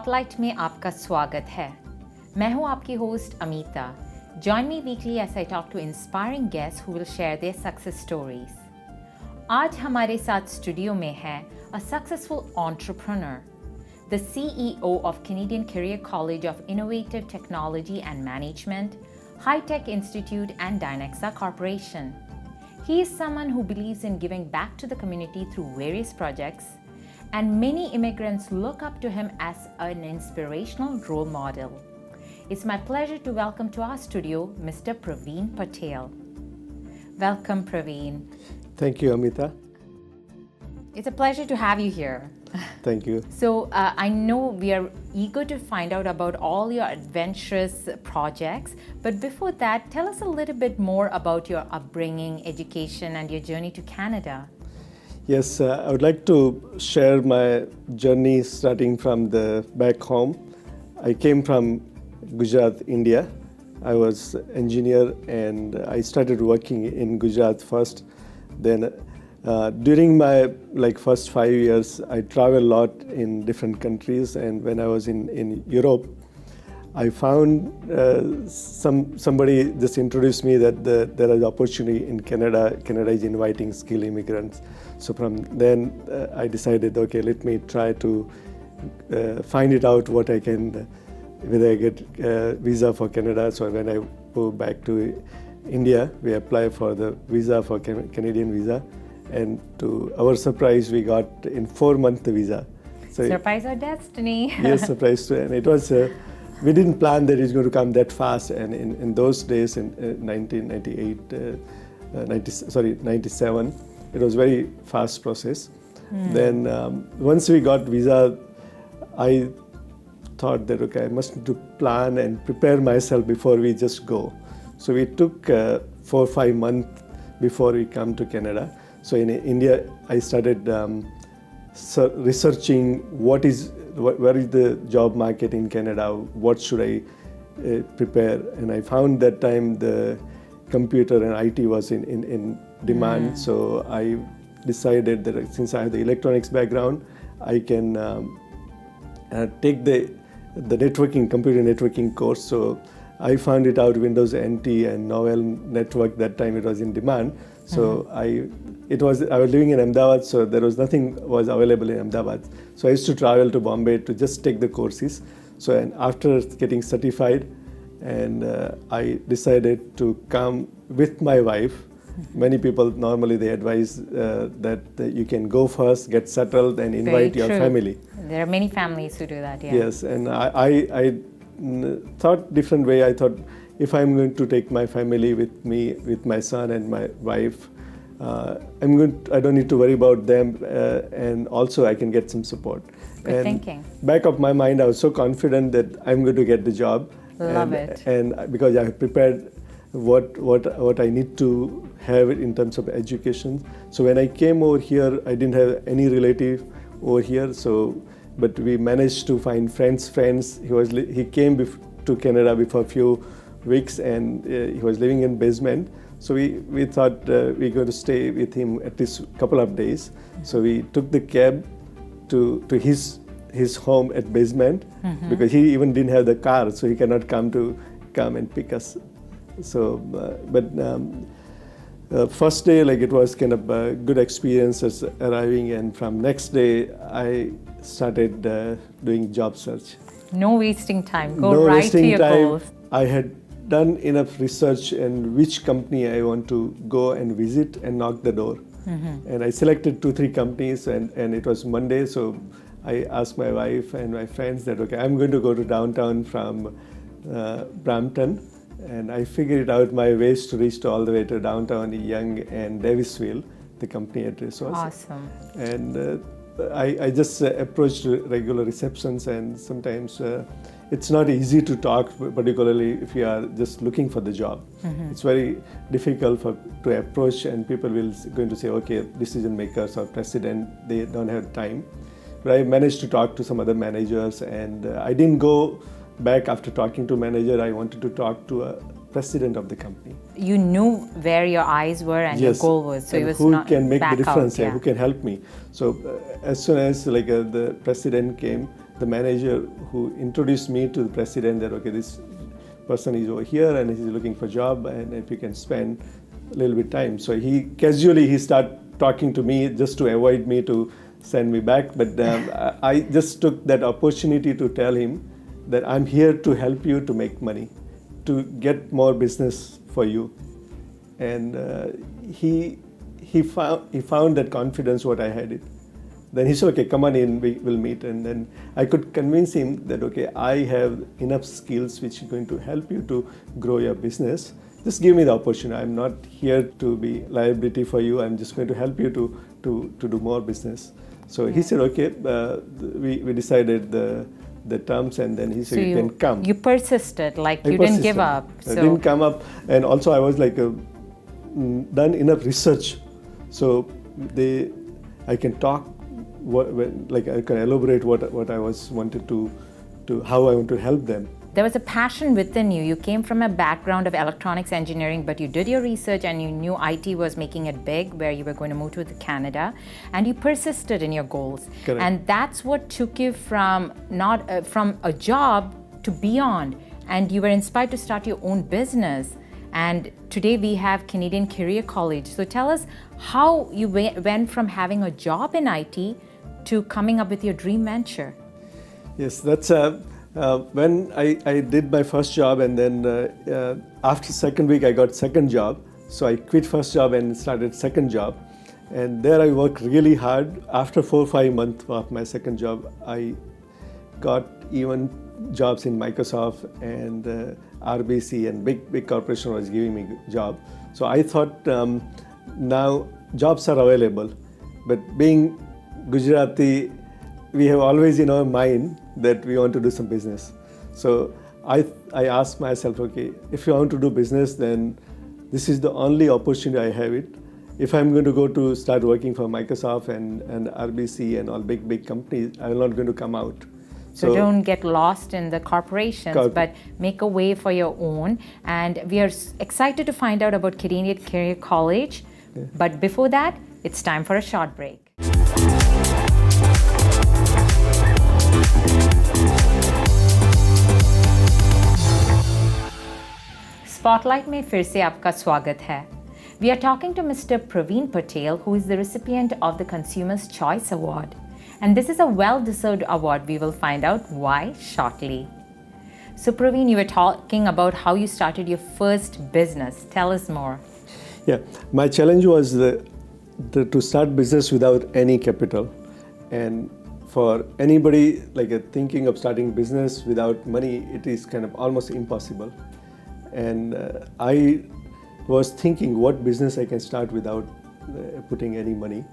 Spotlight में आपका स्वागत है। मैं हूं आपकी host Amita. Join me weekly as I talk to inspiring guests who will share their success stories. आज हमारे साथ स्टूडियो में है a successful entrepreneur, the CEO of Canadian Career College of Innovative Technology and Management, High Tech Institute and Dynexa Corporation. He is someone who believes in giving back to the community through various projects, and many immigrants look up to him as an inspirational role model. It's my pleasure to welcome to our studio Mr. PRAVIN Patel. Welcome, PRAVIN. Thank you, Amitha. It's a pleasure to have you here. Thank you. So I know we are eager to find out about all your adventurous projects, but before that, tell us a little bit more about your upbringing, education, and your journey to Canada. Yes, I would like to share my journey starting from the back home. I came from Gujarat, India. I was an engineer and I started working in Gujarat first. Then during my first 5 years, I traveled a lot in different countries, and when I was in Europe, I found somebody just introduced me that there is opportunity in Canada. Canada is inviting skilled immigrants. So from then I decided, okay, let me try to find it out what I can, whether I get visa for Canada. So when I go back to India, we apply for the visa for Canadian visa. And to our surprise, we got in 4 months the visa. So surprise or destiny. Yes, surprise. And it was, we didn't plan that it's going to come that fast. And in those days, in 97, it was very fast process. Then once we got visa, I thought that, okay, I must to plan and prepare myself before we just go. So we took 4 or 5 months before we come to Canada. So in India, I started researching where is the job market in Canada, what should I prepare. And I found that time the computer and IT was in demand. So I decided that since I have the electronics background, I can take the computer networking course. So I found it out, Windows NT and Novell network, that time it was in demand. So I was living in Ahmedabad, so there was nothing was available in Ahmedabad. So I used to travel to Bombay to just take the courses. So and after getting certified, and I decided to come with my wife. Many people normally they advise that you can go first, get settled, and invite your family. There are many families who do that. Yeah. Yes, and I thought different way. I thought if I'm going to take my family with me, with my son and my wife, I don't need to worry about them, and also I can get some support. Good thinking. Back of my mind, I was so confident that I'm going to get the job. Love it. And because I have prepared what I need to have in terms of education. So when I came over here, I didn't have any relative over here. So, but we managed to find friends. He came to Canada before a few weeks, and he was living in basement. So we thought we're going to stay with him at least a couple of days. So we took the cab to his home at basement, because he even didn't have the car, so he cannot come and pick us. So, first day, it was kind of a good experience as arriving, and from next day I started doing job search. No wasting time. Go right to your goals. I had done enough research and which company I want to go and visit and knock the door. And I selected 2-3 companies, and it was Monday, so I asked my wife and my friends that, okay, I'm going to go to downtown from Brampton, and I figured out my ways to reach all the way to downtown Yonge and Davisville, the company address was. Awesome. And I just approached regular receptions, and sometimes it's not easy to talk, particularly if you are just looking for the job. It's very difficult to approach, and people will going to say, okay, decision makers or president, they don't have time. But I managed to talk to some other managers, and I didn't go back after talking to manager. I wanted to talk to a president of the company. You knew where your eyes were and your goal was, so and it was who not can make back the difference, out, who can help me. So as soon as the president came, the manager who introduced me to the president that, okay, this person is over here and he's looking for a job and if you can spend a little bit time. So he started talking to me just to avoid me to send me back. But I just took that opportunity to tell him that I'm here to help you to make money, to get more business for you. And he found that confidence what I had it. Then he said, okay, come on in, we'll meet. And then I could convince him that, okay, I have enough skills which are going to help you to grow your business. Just give me the opportunity. I'm not here to be liability for you. I'm just going to help you to do more business. So he said, okay, we decided the terms, and then he said, you can come. You persisted, like you didn't give up. I didn't come up. And also I was like, done enough research. So I can talk, I can elaborate what I wanted to how I want to help them. There was a passion within you. You came from a background of electronics engineering, but you did your research and you knew IT was making it big, where you were going to move to Canada, and you persisted in your goals. Correct. And that's what took you from from a job to beyond. And you were inspired to start your own business. And today we have Canadian Career College. So tell us how you went from having a job in IT to coming up with your dream venture. Yes, that's when I did my first job, and then after second week I got second job. So I quit first job and started second job. And there I worked really hard. After 4 or 5 months of my second job, I got even jobs in Microsoft and RBC, and big corporation was giving me job. So I thought now jobs are available, but being Gujarati, we have always in our mind that we want to do some business. So I asked myself, okay, if you want to do business, then this is the only opportunity I have it. If I'm going to go to start working for Microsoft and RBC and all big companies, I'm not going to come out. So don't get lost in the corporations, but make a way for your own. And we are excited to find out about Canadian Career College. Yeah. But before that, it's time for a short break. Spotlight में फिर से आपका स्वागत है. We are talking to Mr. PRAVIN Patel, who is the recipient of the Consumer's Choice Award. And this is a well-deserved award. We will find out why shortly. So PRAVIN, you were talking about how you started your first business. Tell us more. Yeah, my challenge was to start business without any capital. And for anybody thinking of starting business without money, it is kind of almost impossible. And I was thinking what business I can start without putting any money.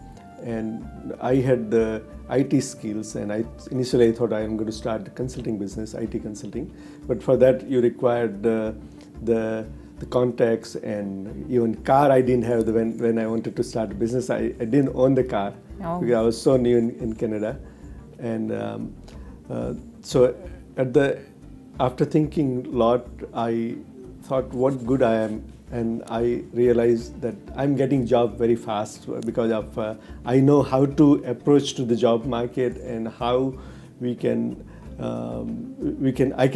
And I had the IT skills, and initially I thought I am going to start a consulting business, IT consulting. But for that you required the contacts, and even car I didn't have when I wanted to start a business. I didn't own the car because I was so new in Canada. And so after thinking a lot, I thought what good I am. And I realized that I'm getting job very fast because of I know how to approach to the job market and how I can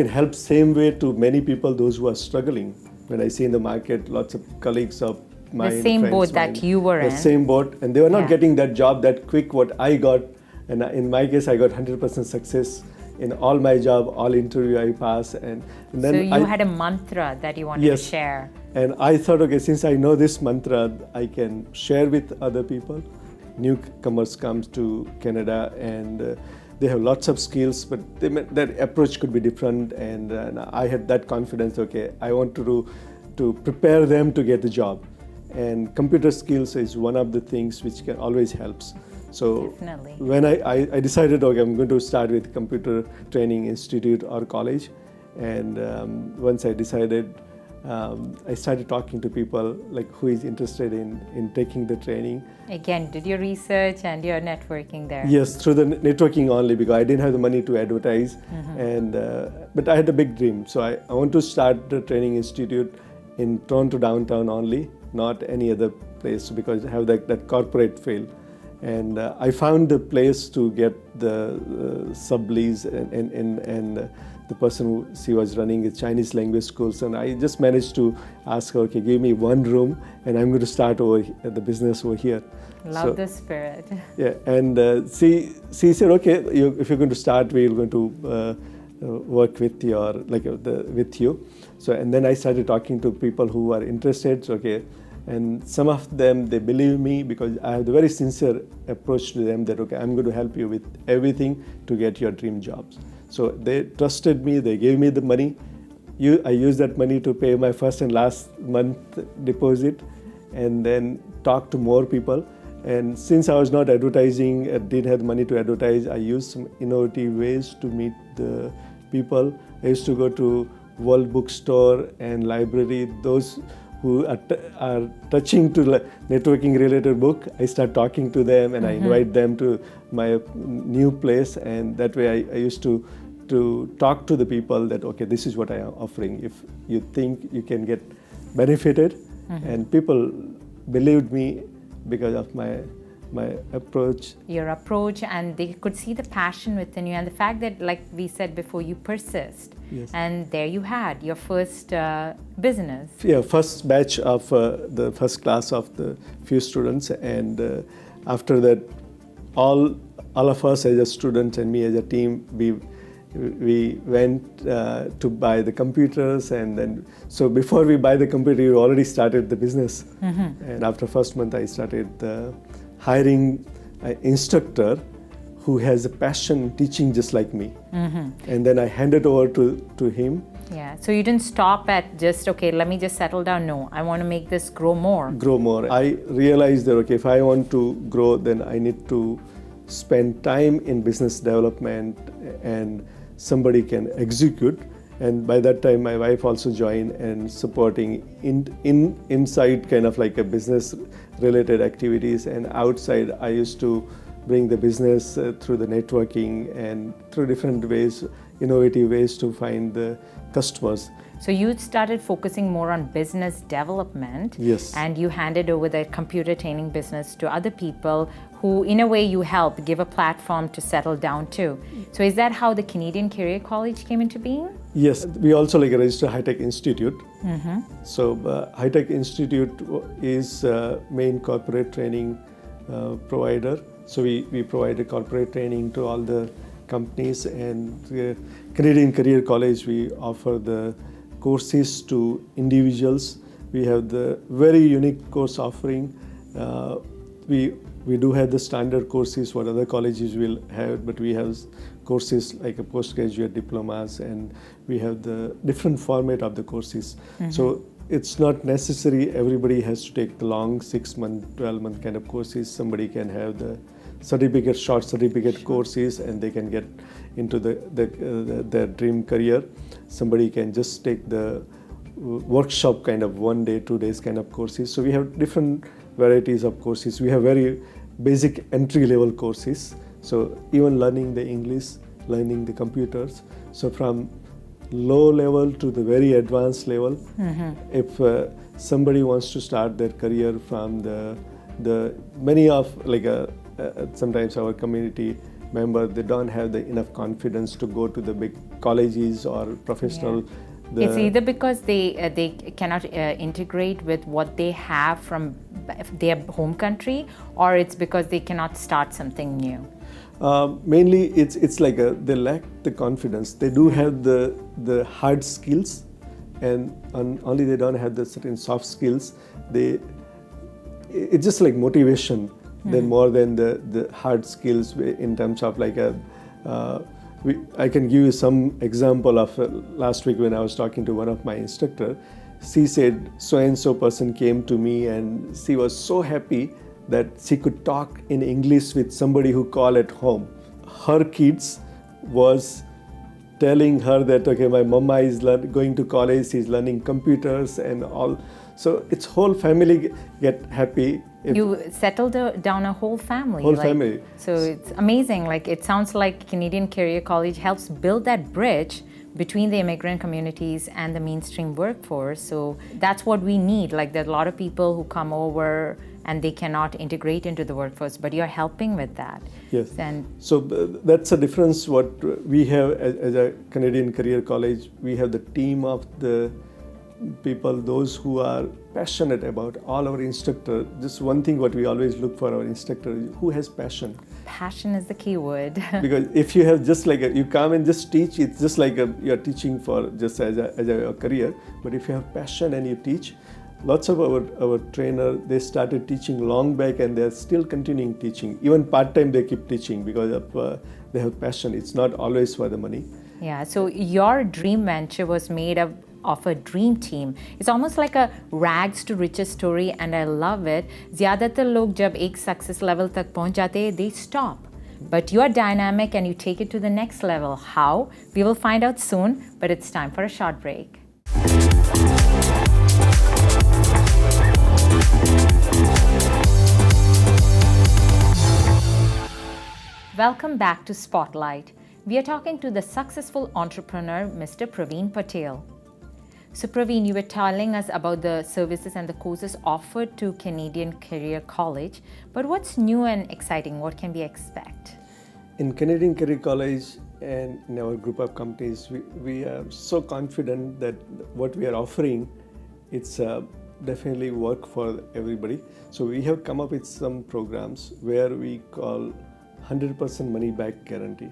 help same way to many people, those who are struggling. When I see in the market, lots of colleagues of mine, the same boat that you were in. The same boat, and they were not getting that job that quick. What I got, and in my case, I got 100% success in all my job, all interview I pass, and then so you had a mantra that you wanted to share. And I thought, okay, since I know this mantra, I can share with other people. Newcomers comes to Canada and they have lots of skills, but their approach could be different. And I had that confidence. Okay, I want to prepare them to get the job, and computer skills is one of the things which can always helps. So definitely. When I decided, okay, I'm going to start with computer training institute or college, and once I decided, I started talking to people who is interested in taking the training. Again, did your research and your networking there? Yes, through the networking only, because I didn't have the money to advertise. And but I had a big dream. So I want to start the training institute in Toronto downtown only, not any other place, because I have that corporate feel. And I found the place to get the sublease, and the person who she was running a Chinese language schools, and I just managed to ask her, okay, give me one room and I'm going to start the business over here. Love the spirit. Yeah, and she said, okay, if you're going to start, we're going to work with with you. So, and then I started talking to people who are interested. Okay, and some of them, they believe me because I have the very sincere approach to them that, okay, I'm going to help you with everything to get your dream jobs. So they trusted me, they gave me the money. I used that money to pay my first and last month deposit, and then talk to more people. And since I was not advertising, didn't have money to advertise, I used some innovative ways to meet the people. I used to go to World Bookstore and library, those who are touching to networking related book. I start talking to them and I invite them to my new place, and that way I used to talk to the people that, okay, this is what I am offering. If you think you can get benefited, and people believed me because of my approach. Your approach, and they could see the passion within you, and the fact that, like we said before, you persist. Yes. And there you had your first business. Yeah, first batch of the first class of the few students, and after that, all of us as a student and me as a team, we went to buy the computers, and then so before we buy the computer, we already started the business. And after first month, I started hiring an instructor who has a passion teaching just like me, and then I handed over to him. Yeah, so you didn't stop at just, okay, let me just settle down. No, I want to make this grow more. Grow more. I realized that, okay, if I want to grow, then I need to spend time in business development, and somebody can execute. And by that time, my wife also joined and supporting inside kind of like a business related activities, and outside I used to bring the business through the networking and through different ways, innovative ways to find the customers. So you started focusing more on business development. Yes. And you handed over the computer training business to other people who, in a way, you helped give a platform to settle down to. So is that how the Canadian Career College came into being? Yes, we also registered High Tech Institute. So High Tech Institute is main corporate training provider. So we provide a corporate training to all the companies, and Canadian Career College, we offer the courses to individuals. We have the very unique course offering. We do have the standard courses what other colleges will have, but we have courses like a postgraduate diplomas, and we have the different format of the courses. So it's not necessary everybody has to take the long 6-month, 12-month kind of courses. Somebody can have the short certificate courses, and they can get into their dream career. Somebody can just take the workshop kind of 1 day, 2 days kind of courses. So we have different varieties of courses. We have very basic entry-level courses. So even learning the English, learning the computers. So from low level to the very advanced level, if somebody wants to start their career from the many of sometimes our community member, they don't have enough confidence to go to the big colleges or professional. It's either because they cannot integrate with what they have from their home country, or it's because they cannot start something new. Mainly, it's like they lack the confidence. They do have the hard skills, and only they don't have the certain soft skills. It's just like motivation, then more than the hard skills in terms of like I can give you some example of last week when I was talking to one of my instructor. She said so-and-so person came to me, and she was so happy that she could talk in English with somebody who called at home. Her kids was telling her that, okay, my mama is going to college, she's learning computers and all. So its whole family get happy. You settled down a whole family. Whole family. So it's amazing. Like, it sounds like Canadian Career College helps build that bridge between the immigrant communities and the mainstream workforce. So that's what we need. Like, there are a lot of people who come over and they cannot integrate into the workforce, but you're helping with that. Yes. And so that's a difference. What we have as a Canadian Career College, we have the team of the people, those who are passionate about all our instructor. Just one thing what we always look for our instructor is who has passion. Passion is the key word. Because if you have just like you come and just teach, it's just like you're teaching for just as a career. But if you have passion and you teach, lots of our trainer, they started teaching long back and they're still continuing teaching. Even part-time they keep teaching because of they have passion. It's not always for the money. Yeah, so your dream venture was made of a dream team. It's almost like a rags to riches story, and I love it. ज़्यादातर लोग जब एक success level तक पहुंच जाते हैं, they stop. But you are dynamic and you take it to the next level. How? We will find out soon, but it's time for a short break. Welcome back to Spotlight. We are talking to the successful entrepreneur, Mr. PRAVIN Patel. So PRAVIN, you were telling us about the services and the courses offered to Canadian Career College, but what's new and exciting? What can we expect? In Canadian Career College and in our group of companies, we are so confident that what we are offering, it's definitely work for everybody. So we have come up with some programs where we call 100% money back guarantee.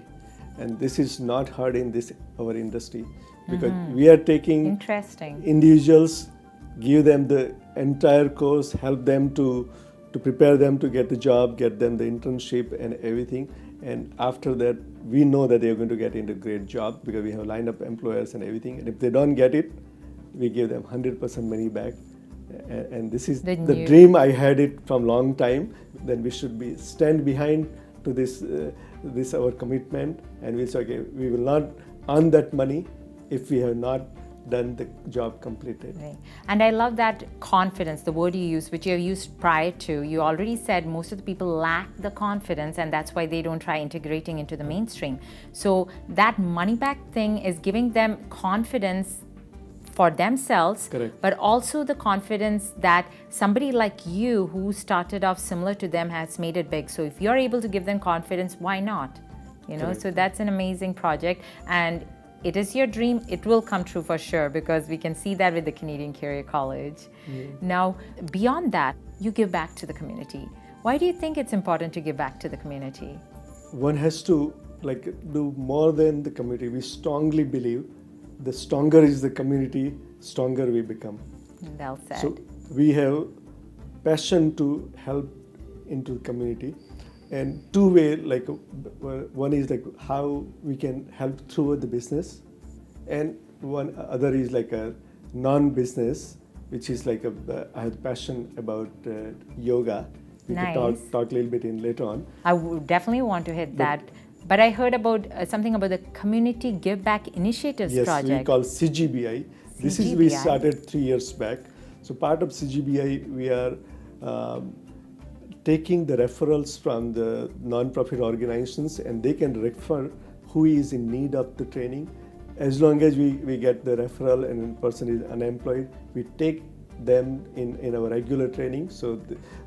And this is not hard in our industry because we are taking individuals, give them the entire course, help them to prepare them to get the job, get them the internship and everything. And after that, we know that they are going to get into a great job because we have lined up employers and everything. And if they don't get it, we give them 100% money back. And this is the dream. I had it from long time. Then we should stand behind to this our commitment, and we say, okay, we will not earn that money if we have not done the job completed. Right. And I love that confidence, the word you use, which you have used prior to. You already said most of the people lack the confidence, and that's why they don't try integrating into the mainstream. So that money back thing is giving them confidence for themselves, correct, but also the confidence that somebody like you who started off similar to them has made it big. So if you're able to give them confidence, why not? You know, correct. So that's an amazing project, and it is your dream. It will come true for sure because we can see that with the Canadian Career College. Now, beyond that, you give back to the community. Why do you think it's important to give back to the community? One has to do more than the community. We strongly believe the stronger is the community, stronger we become. Well said. So we have passion to help into the community, and two way, one is how we can help through the business, and one other is a non-business, which is I have passion about yoga. We nice. can talk a little bit in later on. I would definitely want to hit that. But I heard about something about the Community Give Back Initiatives project. Yes, we call CGBI. This is we started 3 years back. So part of CGBI, we are taking the referrals from the non-profit organizations, and they can refer who is in need of the training. As long as we get the referral and the person is unemployed, we take them in our regular training. So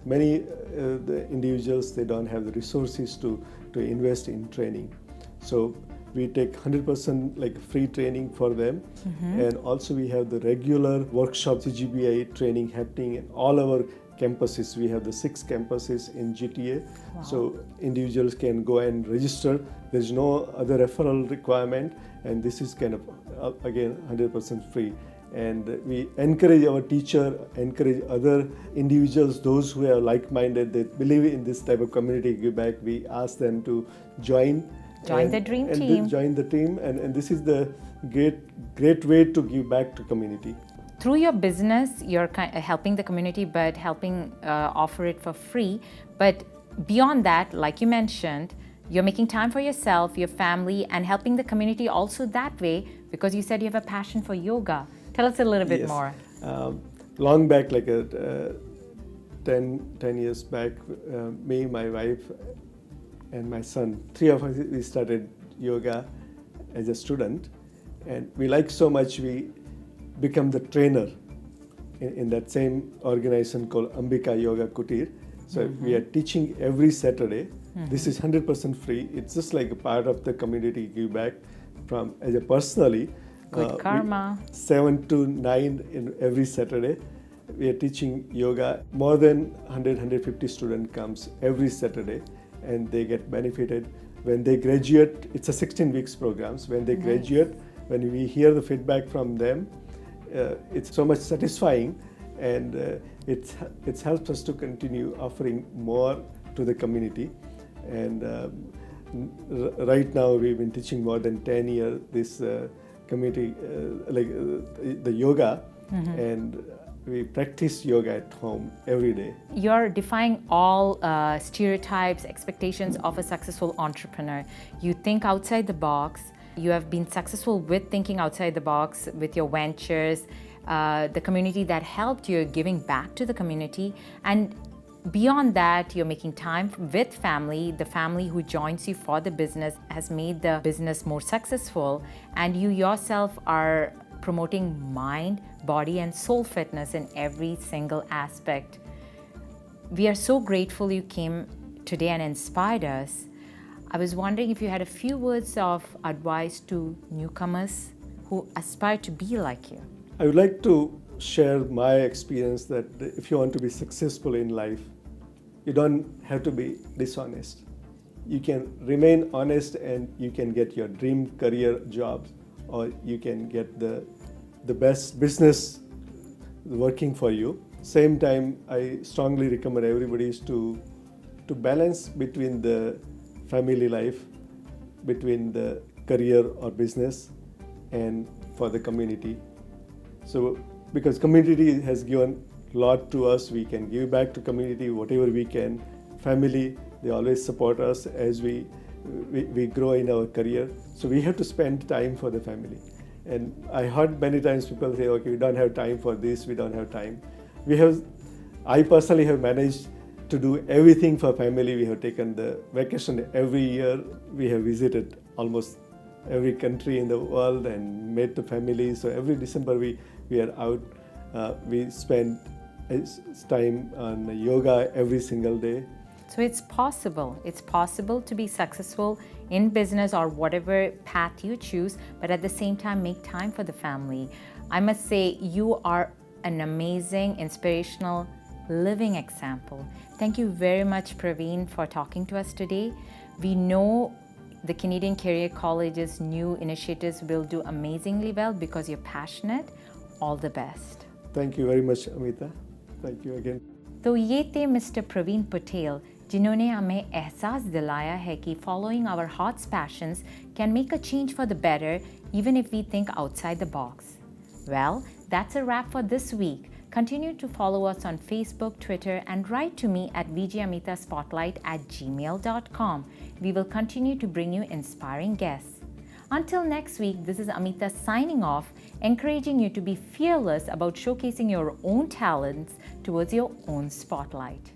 many the individuals, they don't have the resources to invest in training. So we take 100% free training for them. And also we have the regular workshop CGBI training happening in all our campuses. We have the 6 campuses in GTA. Wow. So individuals can go and register. There's no other referral requirement, and this is kind of again 100% free. And we encourage our teacher, encourage other individuals, those who are like-minded, they believe in this type of community give back. We ask them to join the dream team. Join the team, and this is the great way to give back to community. Through your business, you're helping the community, but helping offer it for free. But beyond that, like you mentioned, you're making time for yourself, your family, and helping the community also that way, because you said you have a passion for yoga. Tell us a little bit more. Long back, 10 years back, me, my wife, and my son, 3 of us, we started yoga as a student. And we like so much, we become the trainer. in that same organization called Ambika Yoga Kutir. So we are teaching every Saturday. This is 100% free. It's just like a part of the community give back from as a personally. Good karma. 7 to 9 in every Saturday. We are teaching yoga. More than 150 students comes every Saturday, and they get benefited. When they graduate, it's a 16 weeks programs. When they graduate, when we hear the feedback from them, it's so much satisfying, and it helps us to continue offering more to the community. And right now we've been teaching more than 10 years this community, the yoga, and we practice yoga at home every day. You're defying all stereotypes, expectations of a successful entrepreneur. You think outside the box. You have been successful with thinking outside the box with your ventures, the community that helped you, giving back to the community. And beyond that, you're making time with family. The family who joins you for the business has made the business more successful. And you yourself are promoting mind, body, and soul fitness in every single aspect. We are so grateful you came today and inspired us. I was wondering if you had a few words of advice to newcomers who aspire to be like you. I would like to share my experience that if you want to be successful in life, you don't have to be dishonest. You can remain honest and you can get your dream career job, or you can get the best business working for you. Same time, I strongly recommend everybody to balance between the family life, between the career or business, and for the community. So because community has given a lot to us, we can give back to community whatever we can. Family, they always support us as we grow in our career. So we have to spend time for the family. And I heard many times people say, okay, we don't have time for this, we don't have time. I personally have managed to do everything for family. We have taken the vacation every year. We have visited almost every country in the world and met the family. So every December we are out. We spend time on yoga every single day. So it's possible. It's possible to be successful in business or whatever path you choose, but at the same time make time for the family. I must say you are an amazing, inspirational, living example. Thank you very much, PRAVIN, for talking to us today. We know the Canadian Career College's new initiatives will do amazingly well because you're passionate. All the best. Thank you very much, Amitha. Thank you again. तो ये थे mister Praveen Patel, जिन्होंने हमें एहसास दिलाया है कि following our heart's passions can make a change for the better even if we think outside the box. Well, that's a wrap for this week. Continue to follow us on Facebook, Twitter, and write to me at vjamithaspotlight@gmail.com. We will continue to bring you inspiring guests. Until next week, this is Amitha signing off, encouraging you to be fearless about showcasing your own talents towards your own spotlight.